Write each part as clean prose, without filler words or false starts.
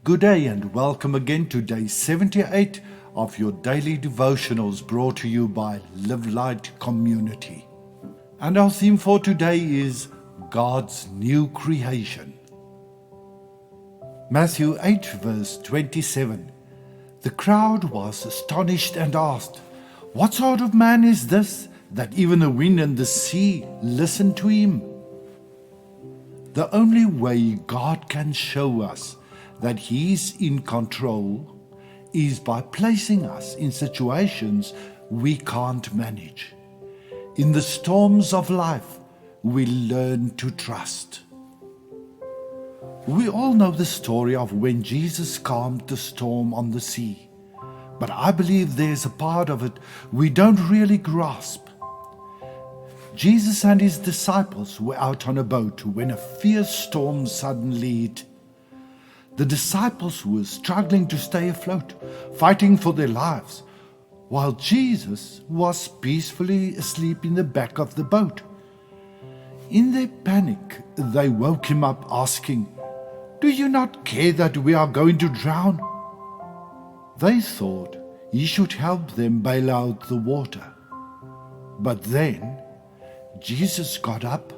Good day and welcome again to day 78 of your daily devotionals brought to you by Live Light Community. And our theme for today is God's new creation. Matthew 8 verse 27. The crowd was astonished and asked, "What sort of man is this that even the wind and the sea listen to him?" The only way God can show us that He's in control is by placing us in situations we can't manage. In the storms of life, we learn to trust. We all know the story of when Jesus calmed the storm on the sea, but I believe there's a part of it we don't really grasp. Jesus and His disciples were out on a boat when a fierce storm suddenly hit. The disciples were struggling to stay afloat, fighting for their lives, while Jesus was peacefully asleep in the back of the boat. In their panic, they woke Him up asking, "Do you not care that we are going to drown?" They thought He should help them bail out the water. But then Jesus got up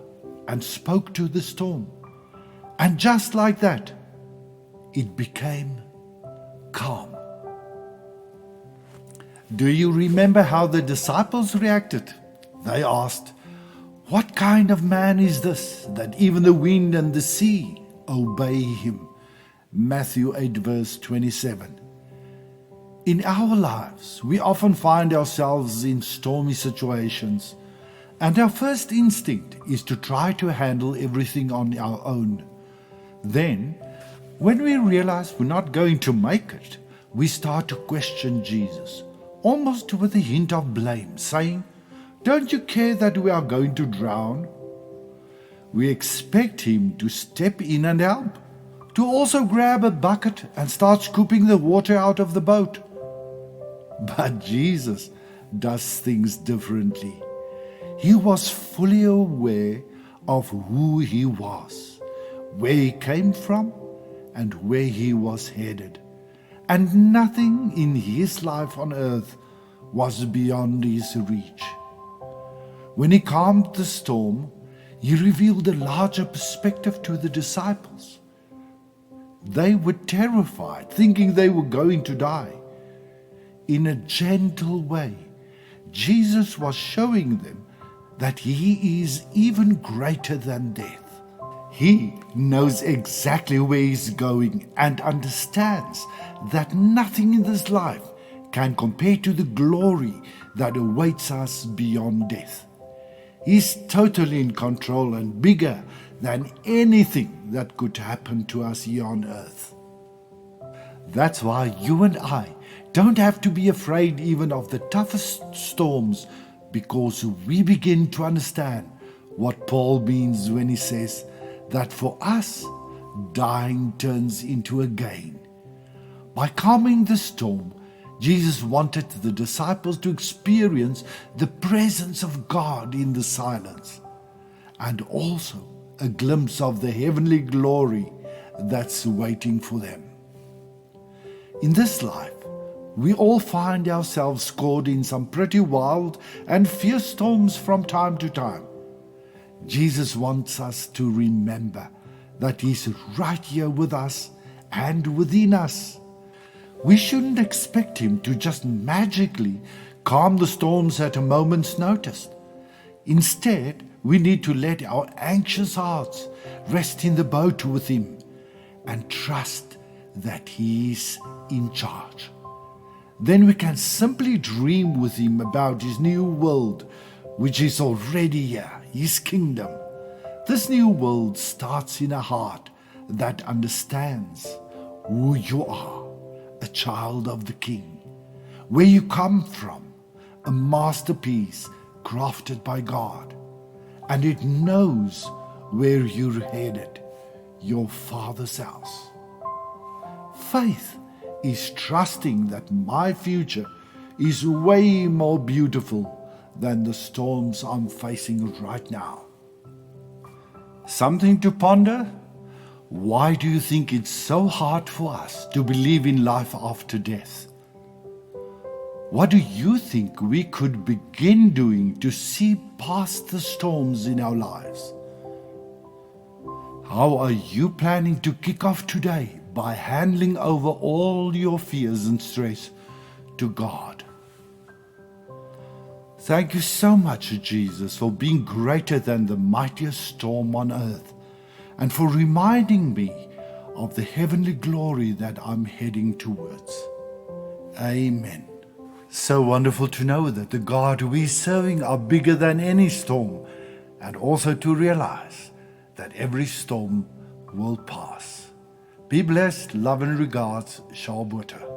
and spoke to the storm, and just like that, it became calm. Do you remember how the disciples reacted? They asked, "What kind of man is this that even the wind and the sea obey Him?" Matthew 8 verse 27. In our lives, we often find ourselves in stormy situations, and our first instinct is to try to handle everything on our own. Then, when we realize we're not going to make it, we start to question Jesus, almost with a hint of blame, saying, "Don't you care that we are going to drown?" We expect Him to step in and help, to also grab a bucket and start scooping the water out of the boat. But Jesus does things differently. He was fully aware of who He was, where He came from, and where He was headed, and nothing in His life on earth was beyond His reach. When He calmed the storm, He revealed a larger perspective to the disciples. They were terrified, thinking they were going to die. In a gentle way, Jesus was showing them that He is even greater than death. He knows exactly where He's going and understands that nothing in this life can compare to the glory that awaits us beyond death. He's totally in control and bigger than anything that could happen to us here on earth. That's why you and I don't have to be afraid even of the toughest storms, because we begin to understand what Paul means when he says that for us, dying turns into a gain. By calming the storm, Jesus wanted the disciples to experience the presence of God in the silence, and also a glimpse of the heavenly glory that's waiting for them. In this life, we all find ourselves caught in some pretty wild and fierce storms from time to time. Jesus wants us to remember that He's right here with us and within us. We shouldn't expect Him to just magically calm the storms at a moment's notice. Instead, we need to let our anxious hearts rest in the boat with Him and trust that He's in charge. Then we can simply dream with Him about His new world, which is already here, His kingdom. This new world starts in a heart that understands who you are, a child of the King, where you come from, a masterpiece crafted by God, and it knows where you're headed, your Father's house. Faith is trusting that my future is way more beautiful than the storms I'm facing right now. Something to ponder? Why do you think it's so hard for us to believe in life after death? What do you think we could begin doing to see past the storms in our lives? How are you planning to kick off today by handing over all your fears and stress to God? Thank you so much, Jesus, for being greater than the mightiest storm on earth, and for reminding me of the heavenly glory that I'm heading towards. Amen. So wonderful to know that the God we're serving are bigger than any storm, and also to realize that every storm will pass. Be blessed, love and regards, Shalom Shalom.